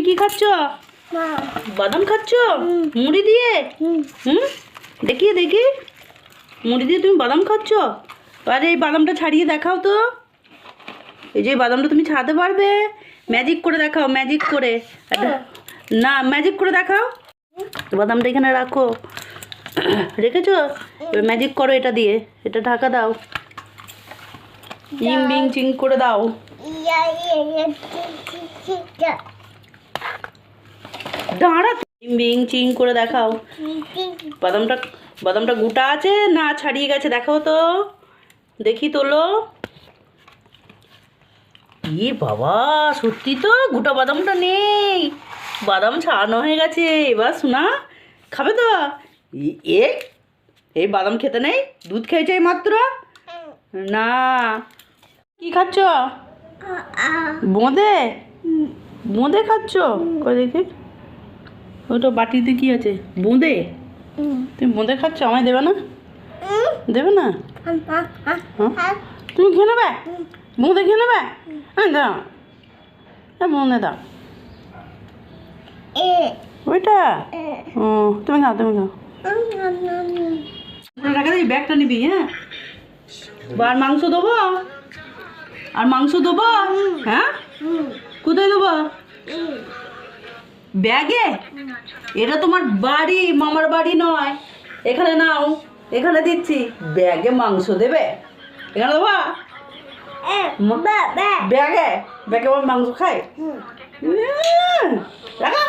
কি খাচ্ছ? বাদাম খাচ্ছ মুড়ি দিয়ে? দেখি দেখি, মুড়ি দিয়ে তুমি বাদাম খাচ্ছ? আরে এই বাদামটা ছাড়িয়ে দেখাও তো। এই যে বাদামটা তুমি ছাড়াতে পারবে? ম্যাজিক করে দেখাও, ম্যাজিক করে। না, ম্যাজিক করে দেখাও। বাদামটা এখানে রাখো, রেখেছো? এবার ম্যাজিক করো এটা দিয়ে, এটা ঢাকা দাও, ইং বিং চিং করে দাও। দাঁড়া, ইং বিং চিং করে দেখাও। বাদামটা বাদামটা গোটা আছে না ছাড়িয়ে গেছে দেখাও তো, দেখি তোলো। ই বাবা, সত্যি তো গোটা বাদামটা নেই, বাদাম ছাড়ানো হয়ে গেছে। এবার শোনা খাবে তো? এ এই বাদাম খেতে নেই, দুধ খেয়েছে মাত্র। না, কি খাচ্ছ? বোঁদে? বোঁদে খাচ্ছ? কই দেখি, ওটা বাটিতে কি আছে? বোঁদে? তুমি বোঁদে খাচ্ছ, আমায় দেবে না? দেবে না? তুমি খেয়ে নেবে? বোঁদে খেয়ে নেবে? হ্যাঁ দাও, হ্যাঁ বোঁদে দাও। ওইটা? ও, তুমি খাও, তুমি খাও। টাকা দিয়ে ব্যাগটা নিবি? হ্যাঁ, আর মাংস দেবো? আর মাংস দেবো? হ্যাঁ, কোথায় দেবো? ব্যাগে? এটা তোমার বাড়ি, মামার বাড়ি নয়। এখানে নাও, এখানে দিচ্ছি। ব্যাগে মাংস দেবে? এখানে দেবো? ব্যাগে? ব্যাগে মাংস খাই? রাখা।